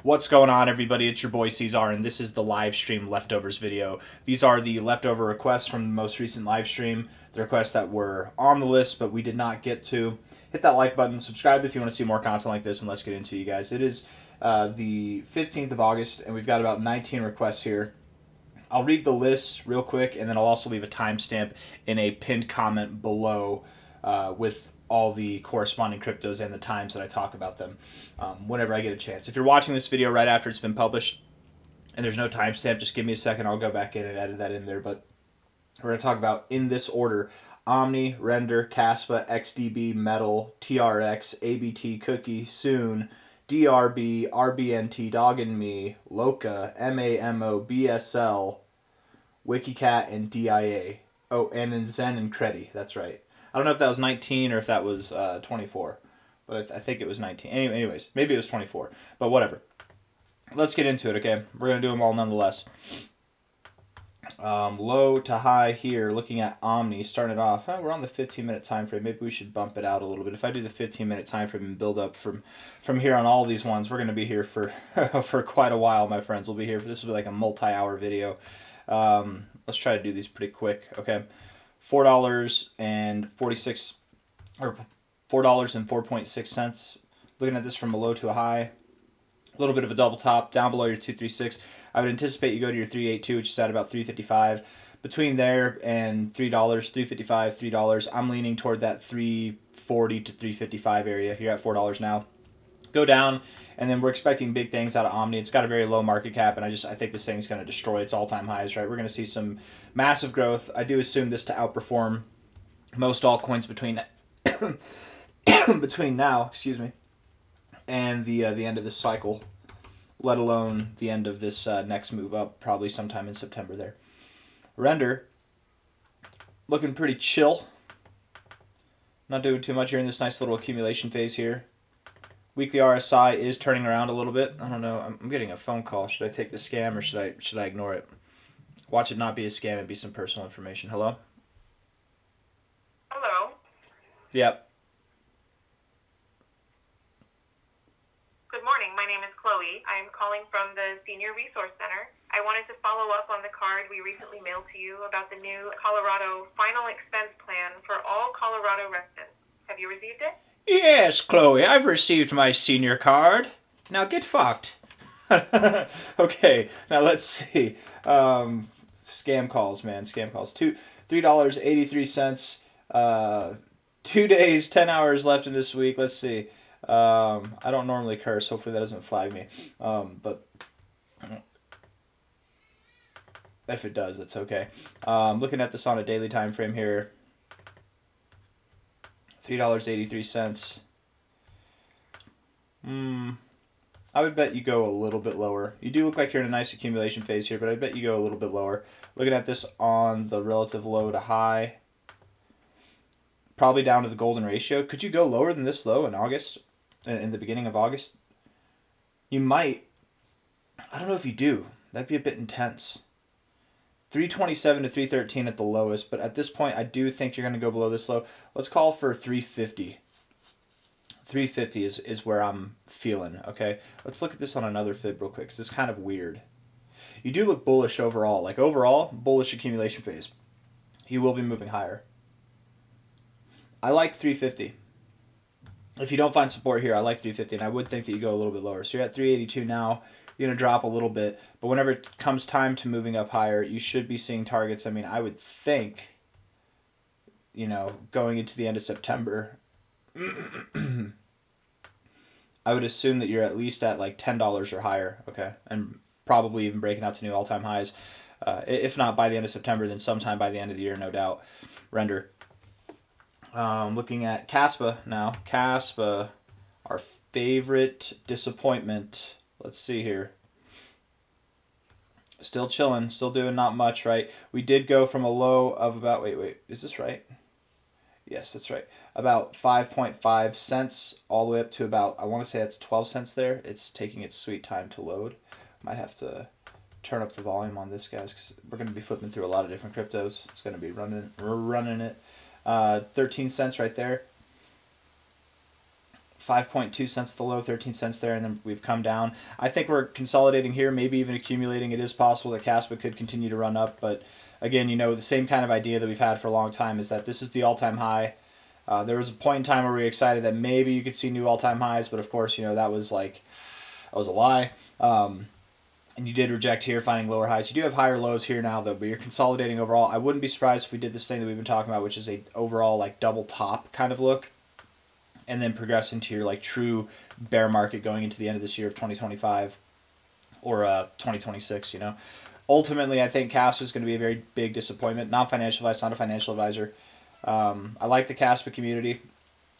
What's going on, everybody? It's your boy C-Zar, and this is the live stream leftovers video. These are the leftover requests from the most recent live stream, the requests that were on the list but we did not get to. Hit that like button, subscribe if you want to see more content like this, and let's get into it, you guys. It is the 15th of August, and we've got about 19 requests here. I'll read the list real quick, and then I'll also leave a timestamp in a pinned comment below with all the corresponding cryptos and the times that I talk about them whenever I get a chance. If you're watching this video right after it's been published and there's no timestamp, just give me a second. I'll go back in and edit that in there. But we're going to talk about, in this order, Omni, Render, Caspa, XDB, Metal, TRX, ABT, Cookie, Soon, DRB, RBNT, Dog and Me, Loca, Mamo, BSL, WikiCat, and DIA. Oh, and then Zen and Credi. That's right. I don't know if that was 19 or if that was 24, but I think it was 19. Anyways, maybe it was 24, but whatever. Let's get into it, okay? We're going to do them all nonetheless. Low to high here, looking at Omni, starting it off. We're on the 15-minute time frame. Maybe we should bump it out a little bit. If I do the 15-minute time frame and build up from here on all these ones, we're going to be here for for quite a while, my friends. We'll be here for, this will be like a multi-hour video. Let's try to do these pretty quick, okay? $4.46 or $4.06. Looking at this from a low to a high, a little bit of a double top down below your 236. I would anticipate you go to your 382, which is at about 355. Between there and $3, 355, $3, I'm leaning toward that 340 to 355 area. You're at $4 now. Go down, and then we're expecting big things out of Omni. It's got a very low market cap, and I think this thing's going to destroy its all-time highs, right? We're going to see some massive growth. I do assume this to outperform most altcoins between between now, and the end of this cycle, let alone the end of this next move up, probably sometime in September there. Render, looking pretty chill. Not doing too much here in this nice little accumulation phase here. Weekly RSI is turning around a little bit. I don't know. I'm getting a phone call. Should I take the scam or should I ignore it? Watch it not be a scam and be some personal information. Hello? Hello. Yep. Good morning. My name is Chloe. I'm calling from the Senior Resource Center. I wanted to follow up on the card we recently mailed to you about the new Colorado final expense plan for all Colorado residents. Have you received it? Yes, Chloe, I've received my senior card. Now get fucked. Okay, now let's see. Scam calls, man. Scam calls. $3.83. 2 days, 10 hours left in this week. Let's see. I don't normally curse. Hopefully that doesn't flag me. But if it does, it's okay. Looking at this on a daily time frame here. $3.83. I would bet you go a little bit lower. You do look like you're in a nice accumulation phase here, but I bet you go a little bit lower. Looking at this on the relative low to high, probably down to the golden ratio. Could you go lower than this low in August, in the beginning of August? You might. I don't know if you do. That'd be a bit intense. 327 to 313 at the lowest, but at this point, I do think you're going to go below this low. Let's call for 350. 350 is where I'm feeling, okay? Let's look at this on another fib real quick, because it's kind of weird. You do look bullish overall. Like, overall, bullish accumulation phase. You will be moving higher. I like 350. If you don't find support here, I like 350, and I would think that you go a little bit lower. So you're at 382 now. You're going to drop a little bit, but whenever it comes time to moving up higher, you should be seeing targets. I mean, I would think, going into the end of September, I would assume that you're at least at like $10 or higher, okay, and probably even breaking out to new all-time highs. If not by the end of September, then sometime by the end of the year, no doubt. Render. Looking at Caspa now. Caspa, our favorite disappointment. Let's see here. Still chilling, still doing not much, right? We did go from a low of about, wait, is this right? Yes, that's right. About 5.5 cents all the way up to about, I want to say that's 12 cents there. It's taking its sweet time to load. Might have to turn up the volume on this, guys, because we're going to be flipping through a lot of different cryptos. It's going to be running it. 13 cents right there. 5.2 cents at the low, 13 cents there, and then we've come down. I think we're consolidating here, maybe even accumulating. It is possible that Caspa could continue to run up, but again, the same kind of idea that we've had for a long time is that this is the all-time high. There was a point in time where we were excited that maybe you could see new all-time highs, but of course, that was a lie. And you did reject here, finding lower highs. You do have higher lows here now, though, but you're consolidating overall. I wouldn't be surprised if we did this thing that we've been talking about, which is a overall like double top kind of look, and then progress into your like true bear market going into the end of this year of 2025 or 2026. Ultimately, I think Caspa is going to be a very big disappointment. Not financial advice, not a financial advisor. I like the Caspa community.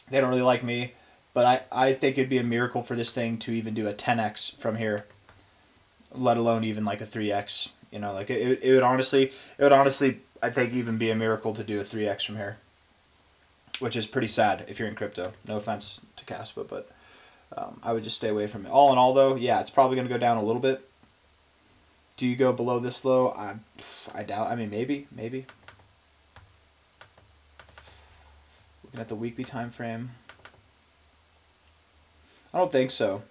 They don't really like me, but I think it'd be a miracle for this thing to even do a 10x from here, let alone even like a 3x. Like it would honestly, I think, even be a miracle to do a 3x from here, which is pretty sad if you're in crypto. No offense to Caspa, but I would just stay away from it. All in all, though, yeah, it's probably going to go down a little bit. Do you go below this low? I doubt. I mean, maybe. Looking at the weekly time frame, I don't think so.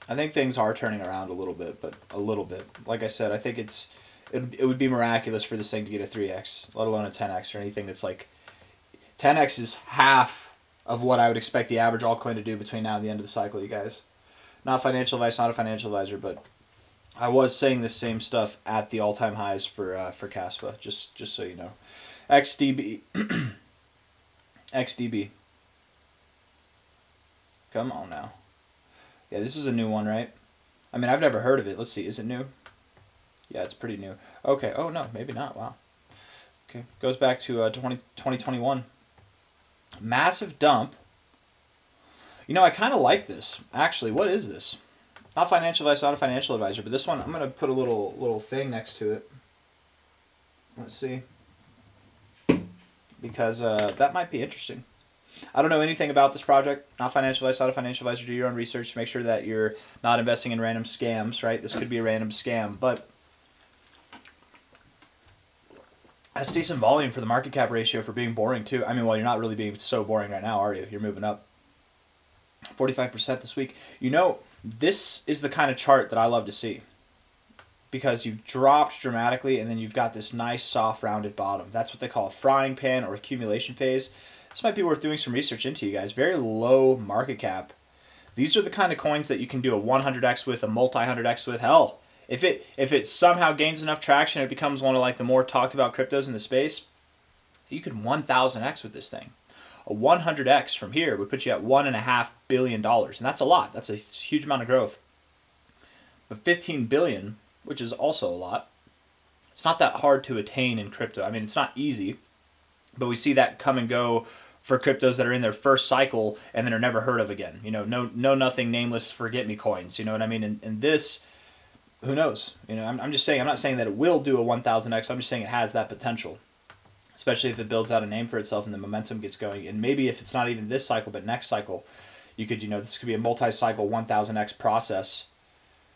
I think things are turning around a little bit, but a little bit. Like I said, I think it would be miraculous for this thing to get a 3x, let alone a 10x or anything that's like 10x is half of what I would expect the average altcoin to do between now and the end of the cycle, you guys. Not financial advice, not a financial advisor, but I was saying the same stuff at the all-time highs for Caspa, just so you know. XDB. XDB. Come on now. Yeah, this is a new one, right? I mean, I've never heard of it. Let's see. Is it new? Yeah, it's pretty new. Okay. Oh, no. Maybe not. Wow. Okay. Goes back to 2021. Massive dump. I kind of like this. Actually, what is this? Not financial advice, not a financial advisor, but this one, I'm going to put a little thing next to it. Let's see. Because that might be interesting. I don't know anything about this project. Not financial advice, not a financial advisor. Do your own research to make sure that you're not investing in random scams, right? This could be a random scam, but that's decent volume for the market cap ratio for being boring, too. I mean, well, you're not really being so boring right now, are you? You're moving up 45% this week. This is the kind of chart that I love to see, because you've dropped dramatically and then you've got this nice soft rounded bottom. That's what they call a frying pan or accumulation phase. This might be worth doing some research into, you guys. Very low market cap. These are the kind of coins that you can do a 100x with, a multi-100x with. Hell, if it somehow gains enough traction, it becomes one of like the more talked about cryptos in the space. You could 1,000x with this thing. A 100x from here would put you at $1.5 billion, and that's a lot. That's a huge amount of growth. But 15 billion, which is also a lot, it's not that hard to attain in crypto. I mean, it's not easy, but we see that come and go for cryptos that are in their first cycle and then are never heard of again. No nothing, nameless, forget me coins. You know what I mean? And this, who knows? I'm just saying. I'm not saying that it will do a 1,000x. I'm just saying it has that potential, especially if it builds out a name for itself and the momentum gets going. And maybe if it's not even this cycle, but next cycle, you could, this could be a multi-cycle 1,000x process.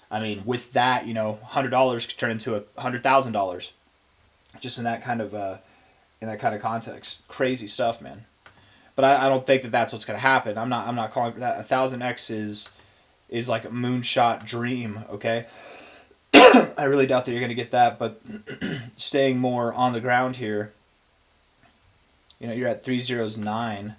I mean, with that, $100 could turn into $100,000, just in that kind of context. Crazy stuff, man. But I don't think that that's what's going to happen. I'm not calling for that. 1,000x is like a moonshot dream. Okay, I really doubt that you're going to get that. But staying more on the ground here, you're at 309.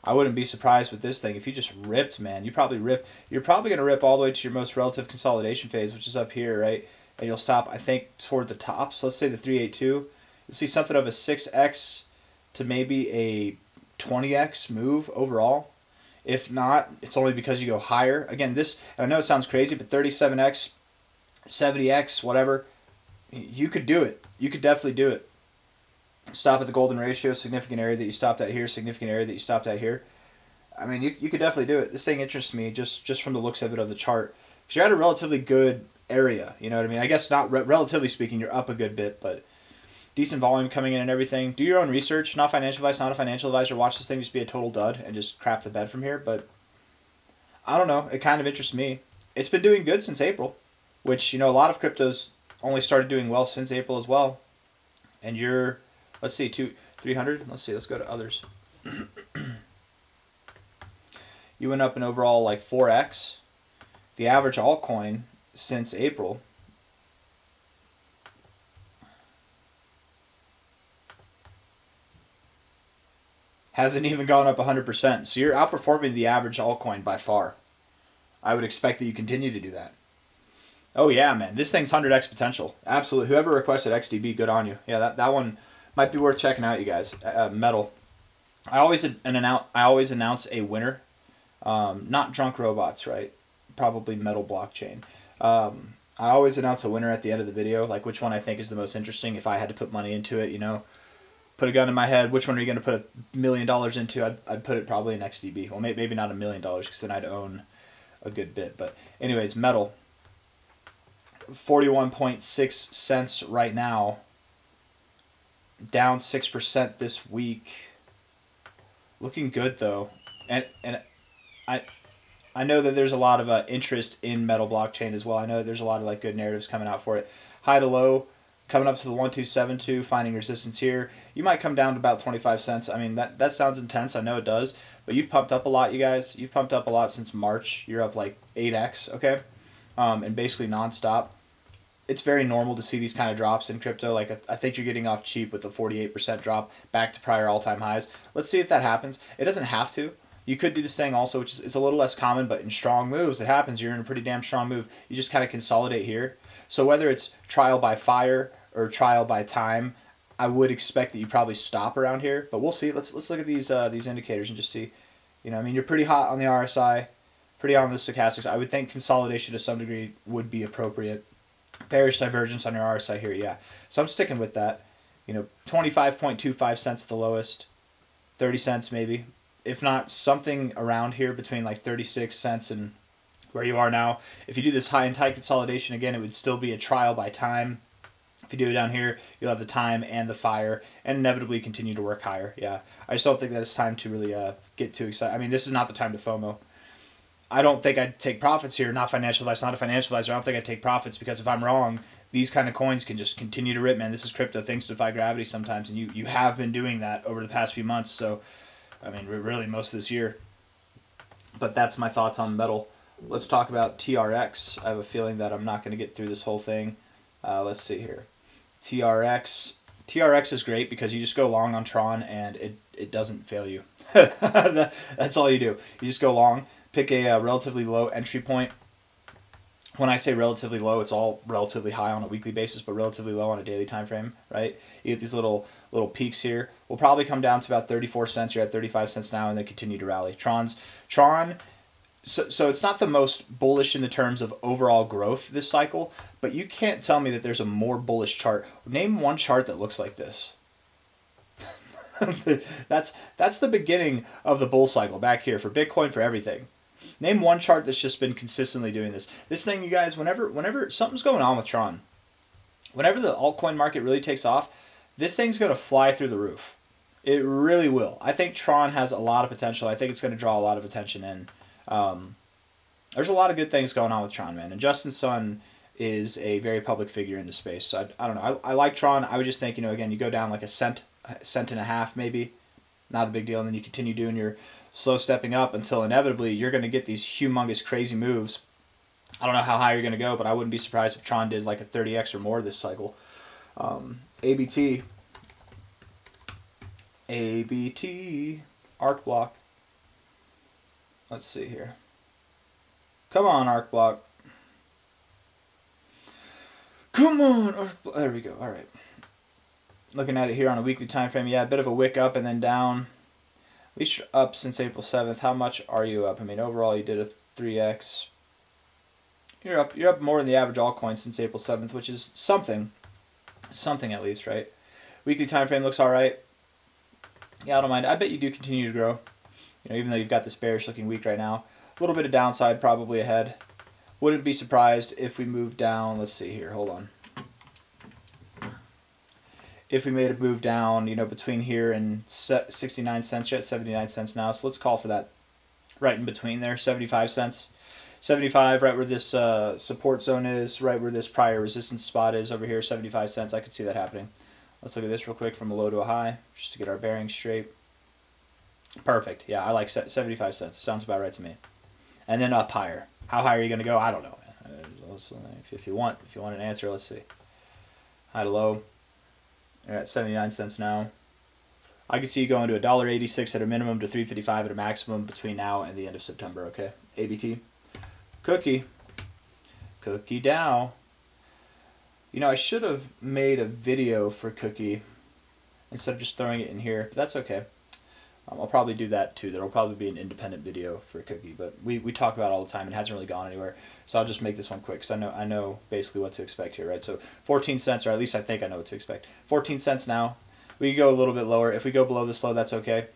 I wouldn't be surprised with this thing if you just ripped, man. You're probably going to rip all the way to your most relative consolidation phase, which is up here, right? And you'll stop, I think, toward the top. So let's say the 382. You'll see something of a 6x to maybe a 20x move overall. If not, it's only because you go higher. Again, this, and I know it sounds crazy, but 37x, 70x, whatever, you could do it. You could definitely do it. Stop at the golden ratio, significant area that you stopped at here, significant area that you stopped at here. I mean, you could definitely do it. This thing interests me just from the looks of it, of the chart. Because you're at a relatively good area, you know what I mean? I guess not relatively speaking, you're up a good bit, but decent volume coming in and everything. Do your own research. Not financial advice, not a financial advisor. Watch this thing just be a total dud and just crap the bed from here. But I don't know. It kind of interests me. It's been doing good since April, which, a lot of cryptos only started doing well since April as well. And you're, let's see, 300. Let's see. Let's go to others. You went up an overall like 4x. The average altcoin since April hasn't even gone up 100%. So you're outperforming the average altcoin by far. I would expect that you continue to do that. Oh yeah, man, this thing's 100x potential. Absolutely. Whoever requested XDB, good on you. Yeah, that one might be worth checking out, you guys. Metal. I always announce a winner. Not drunk robots, right? Probably metal blockchain. I always announce a winner at the end of the video, like which one I think is the most interesting. If I had to put money into it, put a gun in my head, which one are you going to put $1 million into? I'd put it probably in XDB. Well, maybe not $1 million because then I'd own a good bit. But anyways, metal. 41.6 cents right now. Down 6% this week. Looking good though, and I know that there's a lot of interest in metal blockchain as well. I know there's a lot of like good narratives coming out for it. High to low, coming up to the 1272, finding resistance here. You might come down to about 25 cents. I mean that sounds intense. I know it does, but you've pumped up a lot, you guys. You've pumped up a lot since March. You're up like 8x, okay, and basically nonstop. It's very normal to see these kind of drops in crypto. Like I think you're getting off cheap with the 48% drop back to prior all-time highs. Let's see if that happens. It doesn't have to. You could do this thing also, which is it's a little less common, but in strong moves, it happens. You're in a pretty damn strong move. You just kind of consolidate here. So whether it's trial by fire or trial by time, I would expect that you probably stop around here. But we'll see. Let's look at these indicators and just see. I mean, you're pretty hot on the RSI, pretty hot on the stochastics. I would think consolidation to some degree would be appropriate. Bearish divergence on your RSI here, yeah. So I'm sticking with that. 25.25 cents the lowest, 30 cents maybe. If not something around here between like 36 cents and where you are now. If you do this high and tight consolidation again, it would still be a trial by time. If you do it down here, you'll have the time and the fire and inevitably continue to work higher. Yeah, I just don't think that it's time to really get too excited. I mean, this is not the time to FOMO. I don't think I'd take profits here. Not financial advice, not a financial advisor. I don't think I'd take profits because if I'm wrong, these kind of coins can just continue to rip, man. This is crypto. Things defy gravity sometimes, and you have been doing that over the past few months. So, I mean, really most of this year. But that's my thoughts on metal. Let's talk about TRX. I have a feeling that I'm not going to get through this whole thing. Let's see here. TRX. TRX is great because you just go long on Tron and it doesn't fail you. That's all you do. You just go long. Pick a relatively low entry point. When I say relatively low, it's all relatively high on a weekly basis, but relatively low on a daily time frame, right? You get these little peaks here. We'll probably come down to about 34 cents. You're at 35 cents now, and then continue to rally. Tron. So it's not the most bullish in the terms of overall growth this cycle, but you can't tell me that there's a more bullish chart. Name one chart that looks like this. That's the beginning of the bull cycle back here for Bitcoin, for everything. Name one chart that's just been consistently doing this. This thing, you guys, whenever something's going on with Tron, whenever the altcoin market really takes off, this thing's going to fly through the roof. It really will. I think Tron has a lot of potential. I think it's going to draw a lot of attention in. There's a lot of good things going on with Tron, man. And Justin Sun is a very public figure in the space. So I don't know. I like Tron. I would just think, again, you go down like a cent and a half maybe. Not a big deal. And then you continue doing your slow stepping up until inevitably you're going to get these humongous crazy moves. I don't know how high you're going to go, but I wouldn't be surprised if Tron did like a 30x or more this cycle. ABT, arc block. Let's see here. Come on, arc block. Come on, arc block. There we go. All right. Looking at it here on a weekly time frame, yeah, a bit of a wick up and then down. At least you're up since April 7th. How much are you up? I mean, overall, you did a 3x. You're up more than the average altcoin since April 7th, which is something at least, right? Weekly time frame looks all right. Yeah, I don't mind. I bet you do continue to grow. Even though you've got this bearish looking week right now. A little bit of downside probably ahead. Wouldn't be surprised if we move down. Let's see here. Hold on. If we made a move down, between here and 69 cents, you're at 79 cents now. So let's call for that right in between there, 75 cents. 75, right where this support zone is, right where this prior resistance spot is over here, 75 cents. I could see that happening. Let's look at this real quick from a low to a high, just to get our bearings straight. Perfect. Yeah, I like 75 cents. Sounds about right to me. And then up higher. How high are you going to go? I don't know. If you want an answer, let's see. High to low. You're at 79 cents now. I can see you going to $1.86 at a minimum to $3.55 at a maximum between now and the end of September. Okay. ABT. Cookie. Cookie Dow. You know, I should have made a video for Cookie instead of just throwing it in here, but that's okay. I'll probably do that too. There'll probably be an independent video for Cookie, but we talk about it all the time and it hasn't really gone anywhere. So I'll just make this one quick because I know basically what to expect here, right? So 14 cents, or at least I think I know what to expect. 14 cents now. We could go a little bit lower. If we go below this low, that's okay.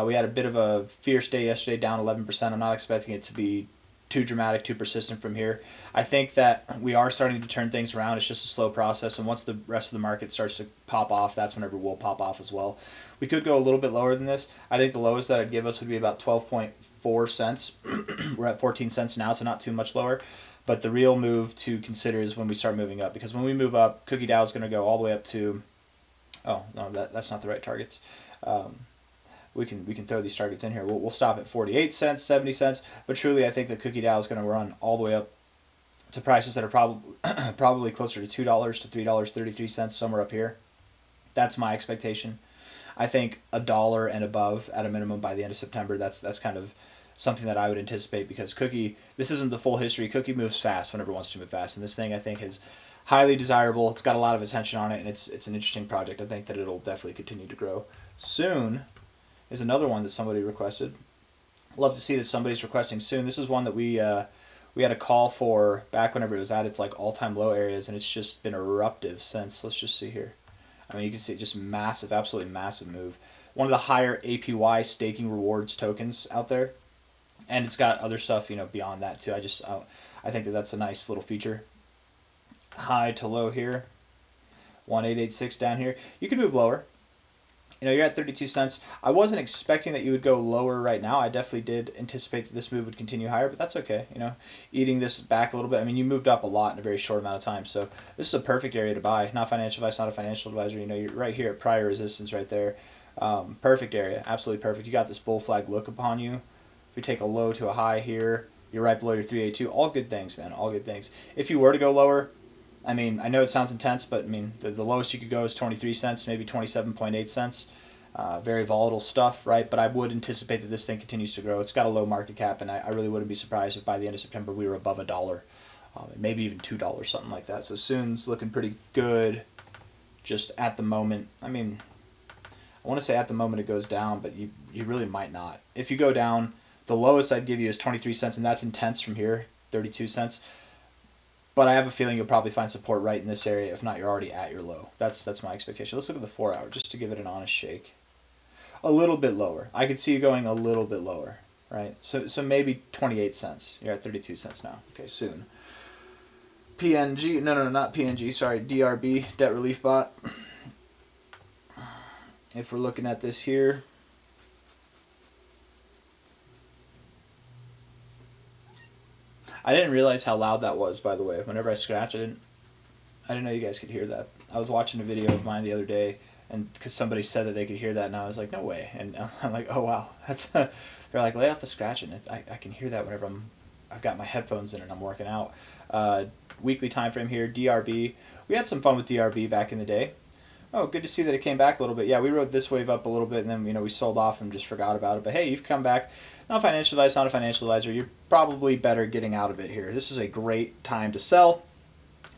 We had a bit of a fierce day yesterday, down 11%. I'm not expecting it to be too dramatic, too persistent from here. I think that we are starting to turn things around. It's just a slow process, and once the rest of the market starts to pop off, that's whenever we'll pop off as well. We could go a little bit lower than this. I think the lowest that I'd give us would be about 12.4 cents. We're at 14 cents now, so not too much lower. But the real move to consider is when we start moving up, because when we move up, Cookie Dow is going to go all the way up to, oh, no, that's not the right targets. We can throw these targets in here. We'll stop at 48 cents, 70 cents, but truly I think that Cookie Dow is going to run all the way up to prices that are probably closer to $2 to $3.33, somewhere up here. That's my expectation. I think $1 and above at a minimum by the end of September. That's kind of something that I would anticipate, because Cookie, this isn't the full history. Cookie moves fast whenever it wants to move fast, and this thing I think is highly desirable. It's got a lot of attention on it, and it's an interesting project. I think that it'll definitely continue to grow. Soon is another one that somebody requested. Love to see that somebody's requesting soon. This is one that we had a call for back whenever it was at its like all-time low areas, and it's just been eruptive since. Let's just see here. I mean, you can see just massive, absolutely massive move. One of the higher APY staking rewards tokens out there, and it's got other stuff, you know, beyond that too. I think that that's a nice little feature. High to low here, 1886 down here. You can move lower. You know, you're at 32 cents. I wasn't expecting that you would go lower right now. I definitely did anticipate that this move would continue higher, but that's okay. You know, eating this back a little bit. I mean, you moved up a lot in a very short amount of time, so this is a perfect area to buy. Not financial advice, not a financial advisor. You know, you're right here at prior resistance right there. Perfect area, absolutely perfect. You got this bull flag look upon you. If we take a low to a high here, you're right below your 382. All good things, man. All good things. If you were to go lower, I mean, I know it sounds intense, but I mean, the lowest you could go is 23 cents, maybe 27.8 cents. Very volatile stuff, right? But I would anticipate that this thing continues to grow. It's got a low market cap, and I really wouldn't be surprised if by the end of September we were above $1, maybe even $2, something like that. So soon's looking pretty good just at the moment. I mean, I want to say at the moment it goes down, but you really might not. If you go down, the lowest I'd give you is 23 cents, and that's intense from here, 32 cents. But I have a feeling you'll probably find support right in this area. If not, you're already at your low. That's my expectation. Let's look at the 4 hour just to give it an honest shake. A little bit lower. I could see you going a little bit lower, right? So maybe 28 cents. You're at 32 cents now. Okay, soon. PNG, no, not PNG, sorry, DRB, Debt Relief Bot. If we're looking at this here, I didn't realize how loud that was, by the way. Whenever I scratch, I didn't know you guys could hear that. I was watching a video of mine the other day, and because somebody said that they could hear that, and I was like, no way. And I'm like, oh wow, that's. They're like, lay off the scratching. I can hear that whenever I've got my headphones in and I'm working out. Weekly time frame here, DRB. We had some fun with DRB back in the day. Oh, good to see that it came back a little bit. Yeah, we rode this wave up a little bit, and then we sold off and just forgot about it. But hey, you've come back. Not financial advice, not a financial advisor. You're probably better getting out of it here. This is a great time to sell,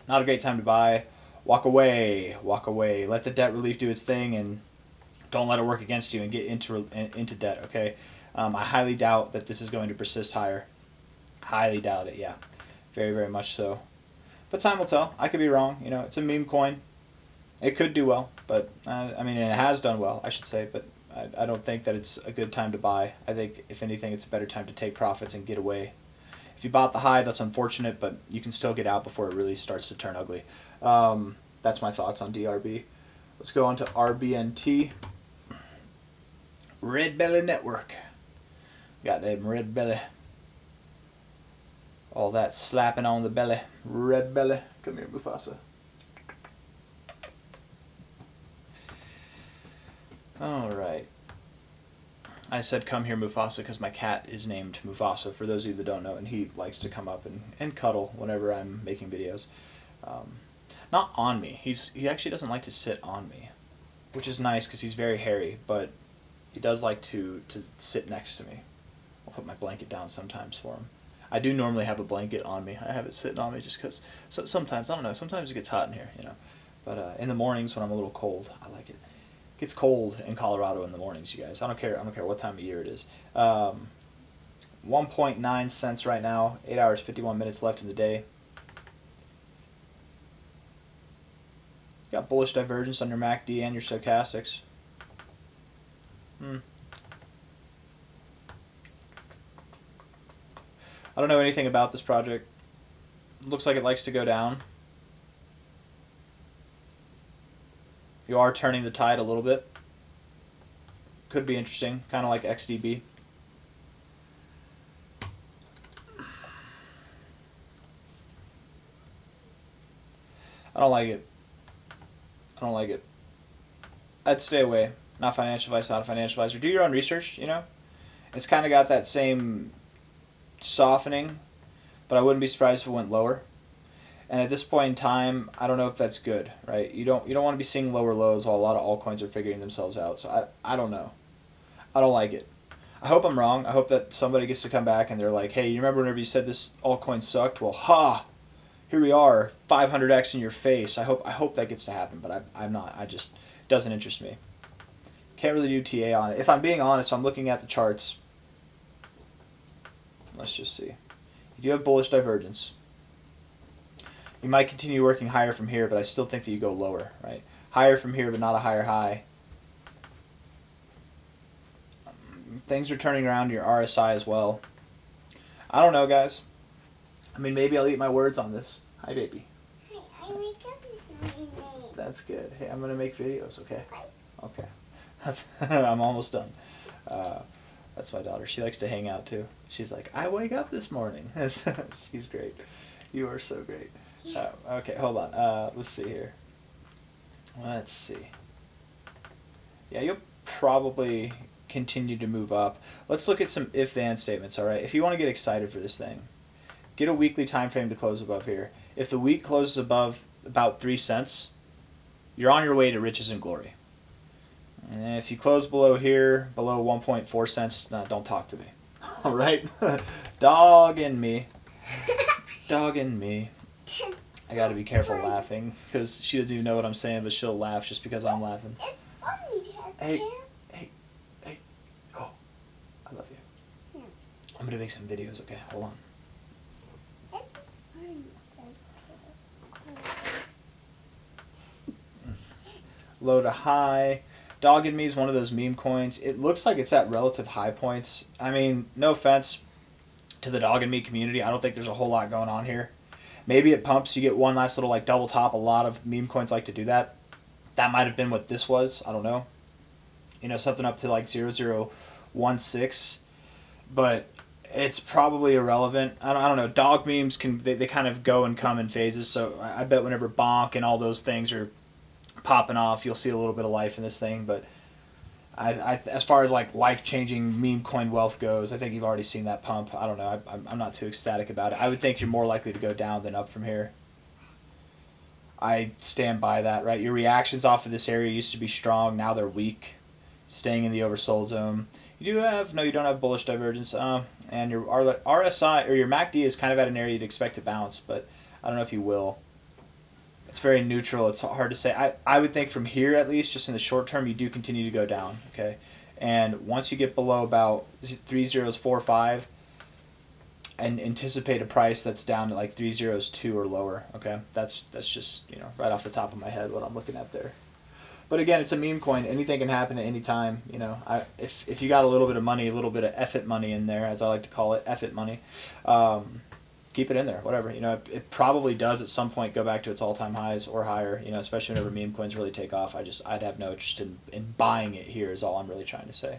not a great time to buy. Walk away, walk away. Let the debt relief do its thing, and don't let it work against you and get into debt. Okay, I highly doubt that this is going to persist higher. Highly doubt it. Yeah, very, very much so. But time will tell. I could be wrong. You know, it's a meme coin. It could do well, but I mean, it has done well, I should say. But I don't think that it's a good time to buy. I think, if anything, it's a better time to take profits and get away. If you bought the high, that's unfortunate, but you can still get out before it really starts to turn ugly. That's my thoughts on DRB. Let's go on to RBNT. Red Belly Network. Got them red belly. All that slapping on the belly. Red belly. Come here, Mufasa. All right. I said come here Mufasa because my cat is named Mufasa, for those of you that don't know, and he likes to come up and cuddle whenever I'm making videos. Not on me. He actually doesn't like to sit on me, which is nice because he's very hairy, but he does like to sit next to me. I'll put my blanket down sometimes for him. I do normally have a blanket on me. I have it sitting on me just because sometimes, I don't know, sometimes it gets hot in here, you know. But in the mornings when I'm a little cold, I like it. It gets cold in Colorado in the mornings, you guys. I don't care what time of year it is. 1.9 cents right now. 8 hours, 51 minutes left in the day. Got bullish divergence on your MACD and your stochastics. I don't know anything about this project. Looks like it likes to go down. You are turning the tide a little bit. Could be interesting, kind of like XDB. I don't like it. I don't like it. I'd stay away. Not financial advice, not a financial advisor. Do your own research, you know? It's kind of got that same softening, but I wouldn't be surprised if it went lower. And at this point in time, I don't know if that's good, right? You don't want to be seeing lower lows while a lot of altcoins are figuring themselves out. So I don't know. I don't like it. I hope I'm wrong. I hope that somebody gets to come back and they're like, hey, you remember whenever you said this altcoin sucked? Well, here we are, 500x in your face. I hope that gets to happen, but I'm not. It doesn't interest me. Can't really do TA on it. If I'm being honest, I'm looking at the charts. Let's just see. You do have bullish divergence. You might continue working higher from here, but I still think that you go lower, right? Higher from here, but not a higher high. Things are turning around your RSI as well. I don't know, guys. I mean, maybe I'll eat my words on this. Hi, baby. Hi, I wake up this morning. That's good. Hey, I'm going to make videos, okay? Okay. I'm almost done. That's my daughter. She likes to hang out, too. She's like, I wake up this morning. She's great. You are so great. Okay, hold on. Let's see here. Let's see. Yeah, you'll probably continue to move up. Let's look at some if-then statements, all right? If you want to get excited for this thing, get a weekly time frame to close above here. If the week closes above about 3 cents, you're on your way to riches and glory. And if you close below here, below 1.4 cents, don't talk to me. All right? Dog and me. Dog and me. I got to be careful laughing because she doesn't even know what I'm saying, but she'll laugh just because I'm laughing. It's funny because Hey. Oh, I love you. I'm going to make some videos, okay? Hold on. it's fun. Low to high. Dog and me is one of those meme coins. It looks like it's at relative high points. I mean, no offense to the dog and me community. I don't think there's a whole lot going on here. Maybe it pumps. You get one last little like double top. A lot of meme coins like to do that. That might have been what this was. I don't know. You know, something up to like 0.0016. But it's probably irrelevant. I don't know. Dog memes they kind of go and come in phases. So I bet whenever Bonk and all those things are popping off, you'll see a little bit of life in this thing. But as far as like life-changing meme coin wealth goes, I think you've already seen that pump. I don't know. I'm not too ecstatic about it. I would think you're more likely to go down than up from here. I stand by that, right? Your reactions off of this area used to be strong. Now they're weak, staying in the oversold zone. You don't have bullish divergence. And your RSI or your MACD is kind of at an area you'd expect to bounce, but I don't know if you will. It's very neutral. It's hard to say. I would think from here, at least, just in the short term, you do continue to go down, okay? And once you get below about 3045, and anticipate a price that's down to like 302 or lower, okay? That's just, you know, right off the top of my head what I'm looking at there. But again, it's a meme coin. Anything can happen at any time, you know. If you got a little bit of money, a little bit of effort money in there, as I like to call it, effort money, keep it in there, whatever. You know, it probably does at some point go back to its all-time highs or higher, you know, especially whenever meme coins really take off. I'd have no interest in buying it here is all I'm really trying to say.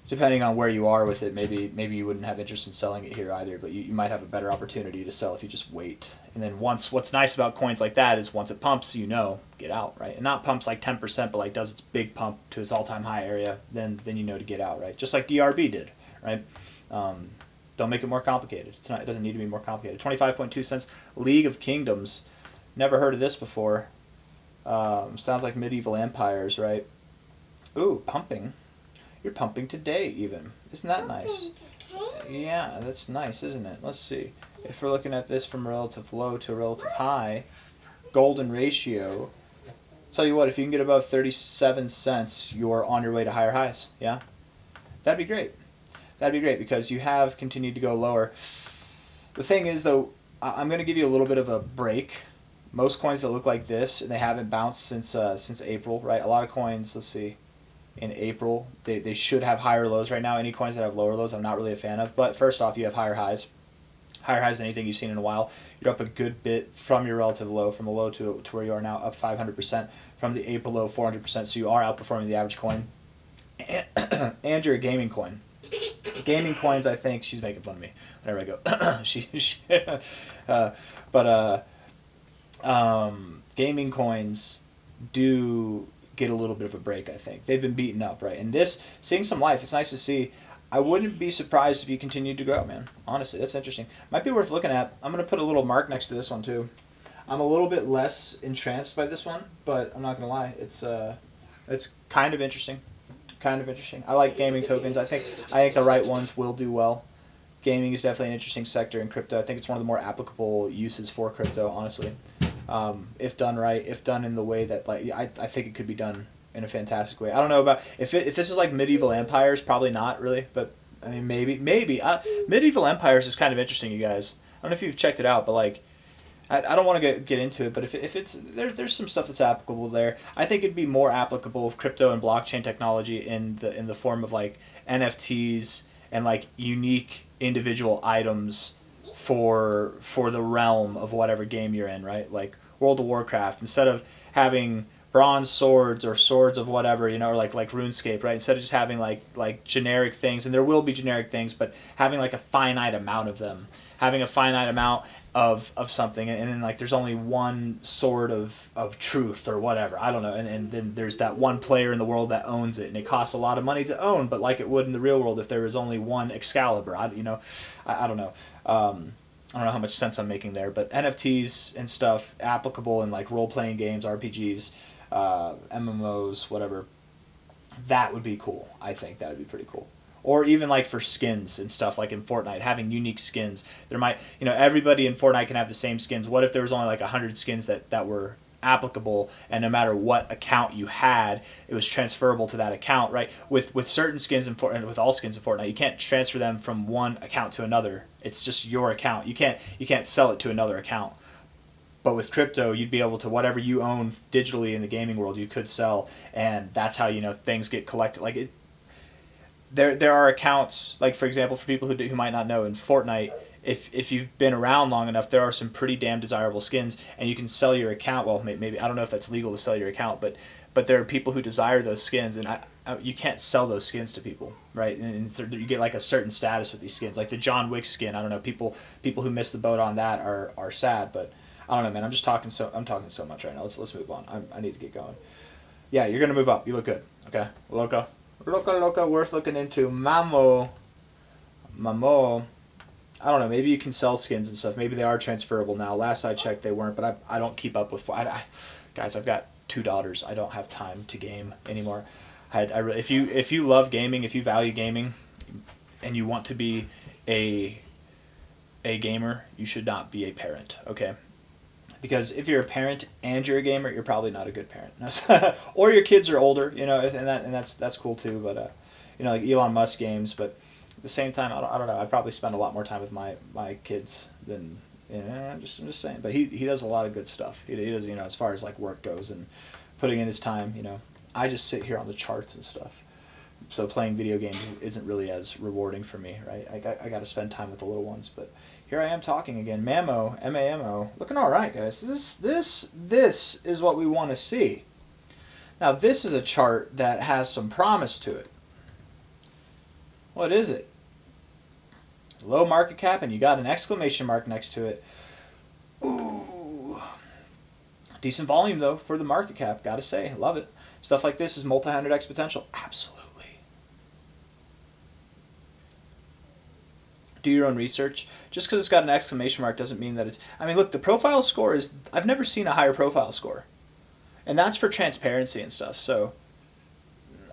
depending on where you are with it, maybe you wouldn't have interest in selling it here either, but you might have a better opportunity to sell if you just wait. And then what's nice about coins like that is once it pumps, get out, right? And not pumps like 10%, but like does its big pump to its all-time high area, then to get out, right? Just like DRB did, right? Don't make it more complicated. It doesn't need to be more complicated. 25.2 cents. League of Kingdoms. Never heard of this before. Sounds like medieval empires, right? Ooh, pumping. You're pumping today, even. Isn't that nice? Yeah, that's nice, isn't it? Let's see. If we're looking at this from relative low to relative high, golden ratio. Tell you what, if you can get above 37 cents, you're on your way to higher highs. Yeah? That'd be great. That'd be great because you have continued to go lower. The thing is, though, I'm going to give you a little bit of a break. Most coins that look like this, and they haven't bounced since April, right? A lot of coins, let's see, in April, they should have higher lows right now. Any coins that have lower lows, I'm not really a fan of. But first off, you have higher highs. Higher highs than anything you've seen in a while. You're up a good bit from your relative low, from a low to where you are now, up 500%. From the April low, 400%. So you are outperforming the average coin. And you're a gaming coin. Gaming coins, I think, she's making fun of me whenever I go. Gaming coins do get a little bit of a break, I think. They've been beaten up, right? And this, seeing some life, it's nice to see. I wouldn't be surprised if you continued to grow, man. Honestly, that's interesting. Might be worth looking at. I'm going to put a little mark next to this one, too. I'm a little bit less entranced by this one, but I'm not going to lie. It's kind of interesting. Kind of interesting. I like gaming tokens. I think the right ones will do well. Gaming is definitely an interesting sector in crypto. I think it's one of the more applicable uses for crypto, honestly. If done right, if done in the way that, like, I think it could be done in a fantastic way. I don't know about if this is like medieval empires, probably not really, but I mean maybe. Medieval empires is kind of interesting, you guys. I don't know if you've checked it out, but like I don't want to get into it, but if it's there's some stuff that's applicable there. I think it'd be more applicable of crypto and blockchain technology in the form of like NFTs and like unique individual items for the realm of whatever game you're in, right? Like World of Warcraft, instead of having bronze swords or swords of whatever, or like RuneScape, right? Instead of just having like generic things, and there will be generic things, but having like a finite amount of them, having a finite amount of something, and then like there's only one sword of truth or whatever, I don't know, and then there's that one player in the world that owns it, and it costs a lot of money to own, but like it would in the real world if there was only one Excalibur. I don't know. I don't know how much sense I'm making there, but NFTs and stuff applicable in like role-playing games, RPGs, MMOs, whatever, that would be cool. I think that would be pretty cool. Or even like for skins and stuff, like in Fortnite, having unique skins. There might, everybody in Fortnite can have the same skins. What if there was only like 100 skins that were applicable, and no matter what account you had, it was transferable to that account, right? With certain skins in Fortnite, with all skins in Fortnite, you can't transfer them from one account to another. It's just your account. You can't sell it to another account. But with crypto, you'd be able to, whatever you own digitally in the gaming world, you could sell, and that's how things get collected. Like it, there are accounts, like for example, for people who might not know, in Fortnite, if you've been around long enough, there are some pretty damn desirable skins, and you can sell your account. Well, maybe I don't know if that's legal to sell your account, but there are people who desire those skins, and you can't sell those skins to people, right? And you get like a certain status with these skins, like the John Wick skin. I don't know, people who miss the boat on that are sad, but I don't know, man. I'm talking so much right now. Let's move on. I need to get going. Yeah, you're gonna move up. You look good. Okay, Loca, worth looking into. Mamo. I don't know. Maybe you can sell skins and stuff. Maybe they are transferable now. Last I checked, they weren't. But I don't keep up with. Guys, I've got 2 daughters. I don't have time to game anymore. If you love gaming, if you value gaming, and you want to be a gamer, you should not be a parent. Okay. Because if you're a parent and you're a gamer, you're probably not a good parent. Or your kids are older, and that's cool too. But like Elon Musk games. But at the same time, I don't know. I probably spend a lot more time with my kids than I'm just saying. But he does a lot of good stuff. He does, as far as like work goes and putting in his time. I just sit here on the charts and stuff. So playing video games isn't really as rewarding for me, right? I got to spend time with the little ones, but here I am talking again. Mamo, M-A-M-O, looking all right, guys. This is what we want to see. Now, this is a chart that has some promise to it. What is it? Low market cap, and you got an exclamation mark next to it. Ooh. Decent volume, though, for the market cap. Gotta say. Love it. Stuff like this is multi-100x potential. Absolutely. Do your own research. Just because it's got an exclamation mark doesn't mean that it's... I mean, look, the profile score is... I've never seen a higher profile score. And that's for transparency and stuff. So,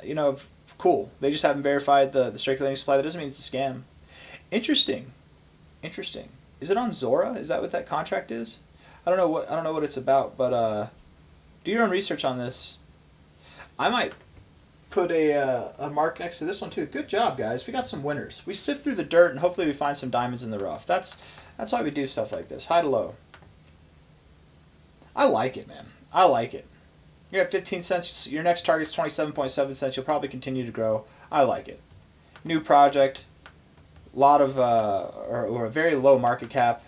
you know, cool. They just haven't verified the circulating supply. That doesn't mean it's a scam. Interesting. Interesting. Is it on Zora? Is that what that contract is? I don't know what it's about, but do your own research on this. I might put a mark next to this one too. Good job, guys. We got some winners. We sift through the dirt and hopefully we find some diamonds in the rough. That's why we do stuff like this. High to low. I like it, man. I like it. You're at 15 cents. Your next target's 27.7 cents. You'll probably continue to grow. I like it. New project. Lot of or a very low market cap.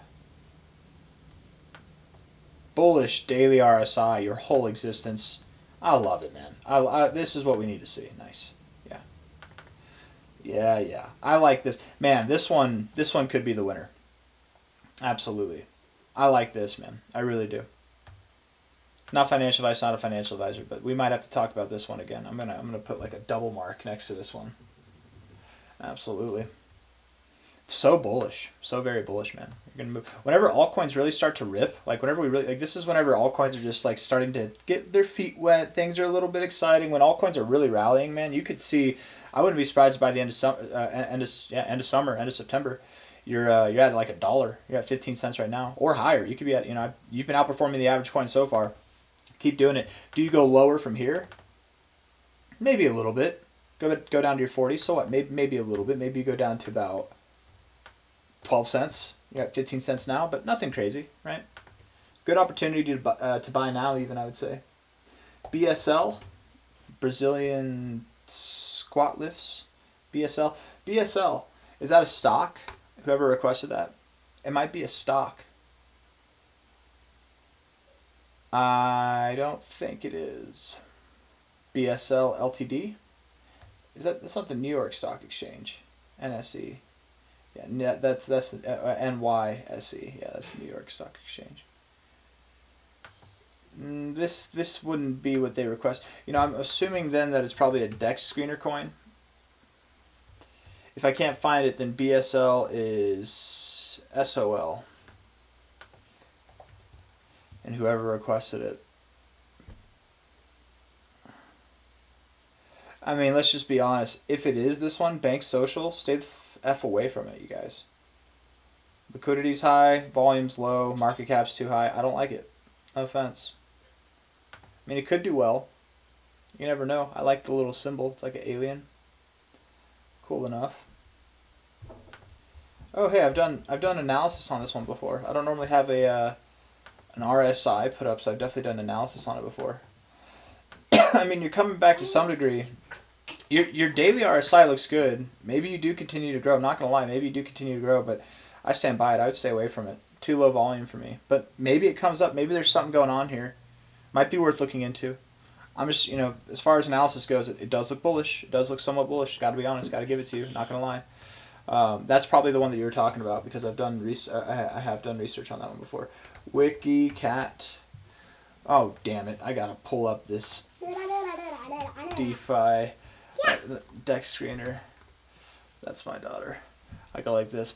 Bullish daily RSI your whole existence. I love it, man. This is what we need to see. Nice. Yeah. I like this. Man, this one could be the winner. Absolutely. I like this, man. I really do. Not financial advice, not a financial advisor, but we might have to talk about this one again. I'm gonna put like a double mark next to this one. Absolutely. So bullish, so very bullish, man. You're gonna move whenever altcoins really start to rip. Like whenever we really like, this is whenever altcoins are just like starting to get their feet wet. Things are a little bit exciting. When altcoins are really rallying, man, you could see. I wouldn't be surprised by the end of summer, end of September. You're at like $1. You're at 15 cents right now, or higher. You could be at you've been outperforming the average coin so far. Keep doing it. Do you go lower from here? Maybe a little bit. Go down to your 40. So what? Maybe a little bit. Maybe you go down to about 12 cents. You're at 15 cents now, but nothing crazy, right? Good opportunity to buy now, even, I would say. BSL, Brazilian squat lifts. BSL. BSL, is that a stock? Whoever requested that. It might be a stock. I don't think it is. BSL Ltd. That's not the New York Stock Exchange. NSE. Yeah, that's NYSE. Yeah, that's the New York Stock Exchange. This wouldn't be what they request. I'm assuming then that it's probably a DEX screener coin. If I can't find it, then BSL is SOL. And whoever requested it. I mean, let's just be honest. If it is this one, Bank Social, stay the F away from it, you guys. Liquidity's high, volume's low, market cap's too high. I don't like it. No offense. I mean, it could do well. You never know. I like the little symbol. It's like an alien. Cool enough. Oh, hey, I've done analysis on this one before. I don't normally have an RSI put up, so I've definitely done analysis on it before. I mean, you're coming back to some degree. Your daily RSI looks good. Maybe you do continue to grow. I'm not going to lie. Maybe you do continue to grow, but I stand by it. I would stay away from it. Too low volume for me. But maybe it comes up. Maybe there's something going on here. Might be worth looking into. I'm just, as far as analysis goes, it does look bullish. It does look somewhat bullish. Got to be honest. Got to give it to you. Not going to lie. That's probably the one that you were talking about because I have done research on that one before. WikiCat. Oh, damn it. I got to pull up this DeFi DEX screener. That's my daughter. I go like this.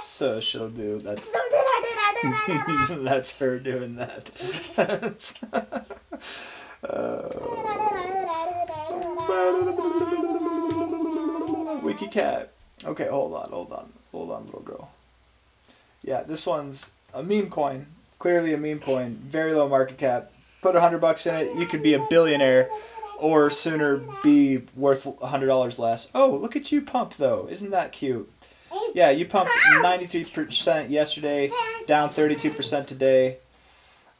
So she'll do that. That's her doing that. WikiCat. Okay, hold on, little girl. Yeah, this one's a meme coin. Clearly a meme coin. Very low market cap. Put $100 in it, you could be a billionaire, or sooner be worth $100 less. Oh, look at you pump though. Isn't that cute? Yeah, you pumped 93% yesterday, down 32% today.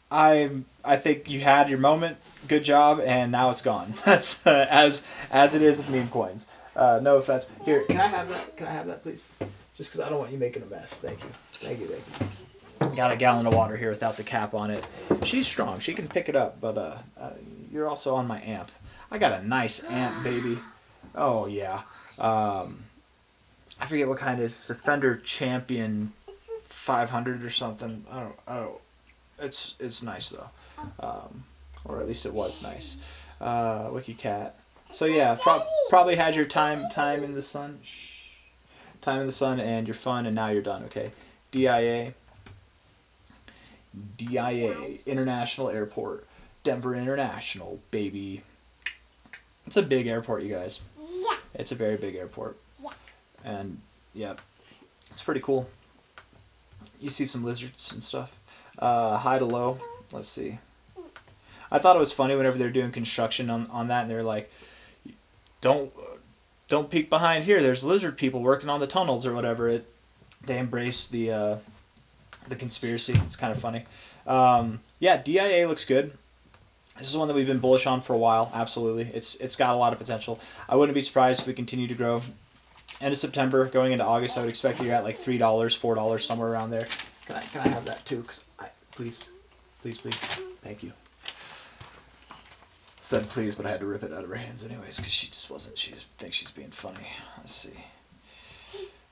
I think you had your moment. Good job, and now it's gone. That's as it is with meme coins. No offense. Here, can I have that? Can I have that, please? Just because I don't want you making a mess. Thank you. Thank you. Got a gallon of water here without the cap on it. She's strong. She can pick it up, but you're also on my amp. I got a nice amp, baby. Oh yeah. I forget what kind is Defender Champion 500 or something. I don't. It's nice though, or at least it was nice. WikiCat. So yeah, probably had your time in the sun. Shh. Time in the sun and your fun, and now you're done. Okay. DIA. International Airport. Denver International, baby. It's a big airport, you guys. Yeah. It's a very big airport. Yeah. And yeah, it's pretty cool. You see some lizards and stuff. High to low. Let's see. I thought it was funny whenever they're doing construction on that, and they're like, don't peek behind here. There's lizard people working on the tunnels or whatever. They embrace the conspiracy. It's kind of funny. Yeah, DIA looks good. This is one that we've been bullish on for a while. Absolutely, it's got a lot of potential. I wouldn't be surprised if we continue to grow. End of September, going into August, I would expect you're at like $3, $4, somewhere around there. Can I have that too? Please, thank you. Said please, but I had to rip it out of her hands anyways because she just wasn't. She thinks she's being funny. Let's see.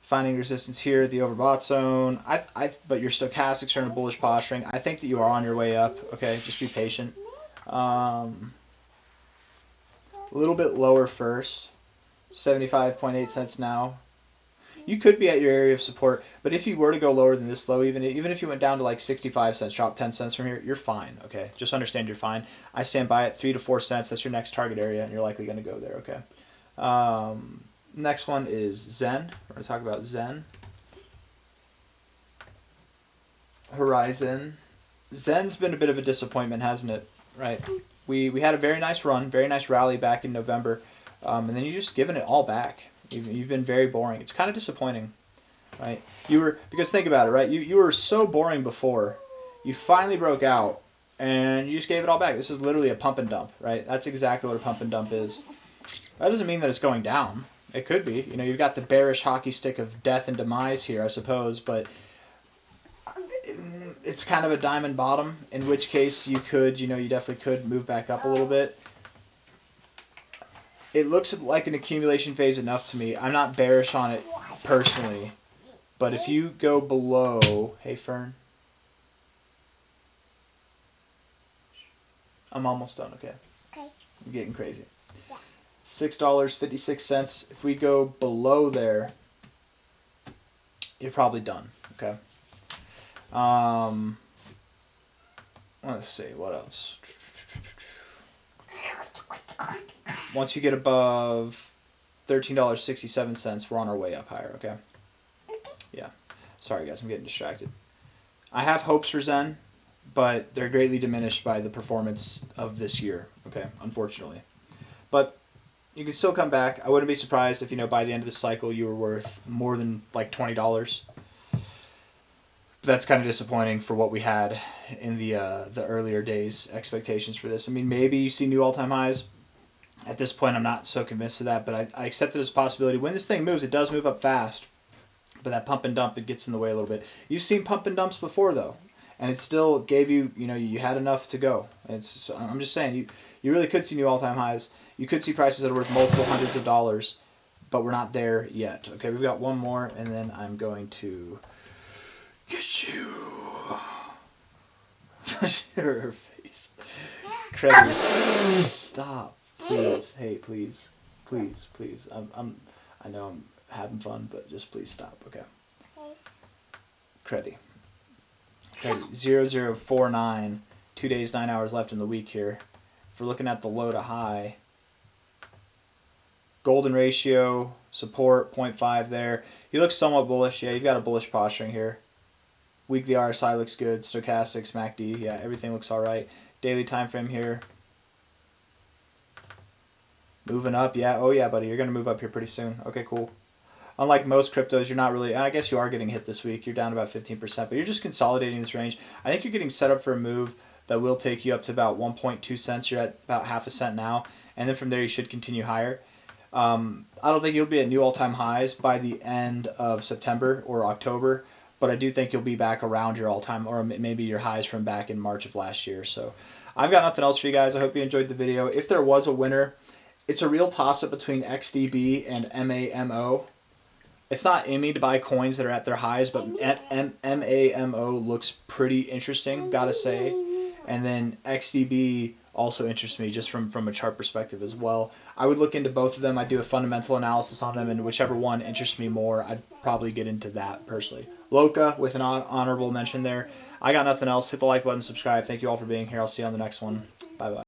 Finding resistance here at the overbought zone. But your stochastics are in a bullish posturing. I think that you are on your way up. Okay, just be patient. A little bit lower first. 75.8 cents now. You could be at your area of support, but if you were to go lower than this low, even if you went down to like 65 cents, drop 10 cents from here, you're fine. Okay, just understand you're fine. I stand by it. 3 to 4 cents. That's your next target area, and you're likely going to go there. Okay. Next one is Zen. We're going to talk about Zen. Horizon. Zen's been a bit of a disappointment, hasn't it? Right. We had a very nice run, very nice rally back in November, and then you've just given it all back. You've been very boring. It's kind of disappointing, right? Because think about it, right? You were so boring before. You finally broke out, and you just gave it all back. This is literally a pump and dump, right? That's exactly what a pump and dump is. That doesn't mean that it's going down. It could be. You've got the bearish hockey stick of death and demise here, I suppose, but it's kind of a diamond bottom, in which case you could, you definitely could move back up a little bit. It looks like an accumulation phase enough to me. I'm not bearish on it personally, but if you go below, hey Fern, I'm almost done. Okay. Okay. I'm getting crazy. Yeah. $6.56. If we go below there, you're probably done. Okay. Let's see what else. Once you get above $13.67, we're on our way up higher. Okay. Yeah. Sorry guys, I'm getting distracted. I have hopes for Zen, but they're greatly diminished by the performance of this year. Okay, unfortunately. But you can still come back. I wouldn't be surprised if by the end of the cycle you were worth more than like $20. That's kind of disappointing for what we had in the earlier days expectations for this. I mean, maybe you see new all-time highs. At this point, I'm not so convinced of that, but I accept it as a possibility. When this thing moves, it does move up fast, but that pump and dump, it gets in the way a little bit. You've seen pump and dumps before, though, and it still gave you, you had enough to go. I'm just saying, you really could see new all-time highs. You could see prices that are worth multiple hundreds of dollars, but we're not there yet. Okay, we've got one more, and then I'm going to get you. Her face. Credit. Stop. Please. Hey, please. I know I'm having fun, but just please stop. Okay. Credit. 0049. 2 days, 9 hours left in the week here. If we're looking at the low to high, golden ratio, support, 0.5 there. He looks somewhat bullish. Yeah, you've got a bullish posturing here. Weekly RSI looks good. Stochastics, MACD, yeah, everything looks all right. Daily time frame here. Moving up, yeah. Oh, yeah, buddy, you're going to move up here pretty soon. Okay, cool. Unlike most cryptos, you're not really, I guess you are getting hit this week. You're down about 15%, but you're just consolidating this range. I think you're getting set up for a move that will take you up to about 1.2 cents. You're at about half a cent now, and then from there you should continue higher. I don't think you'll be at new all-time highs by the end of September or October, but I do think you'll be back around your all-time, or maybe your highs from back in March of last year. So I've got nothing else for you guys. I hope you enjoyed the video. If there was a winner, It's a real toss-up between XDB and Mamo. It's not IMI to buy coins that are at their highs, but Mamo looks pretty interesting, gotta say. And then XDB also interests me just from a chart perspective as well. I would look into both of them. I'd do a fundamental analysis on them, and whichever one interests me more, I'd probably get into that personally. Loca with an honorable mention there. I got nothing else. Hit the like button, subscribe. Thank you all for being here. I'll see you on the next one. Bye-bye.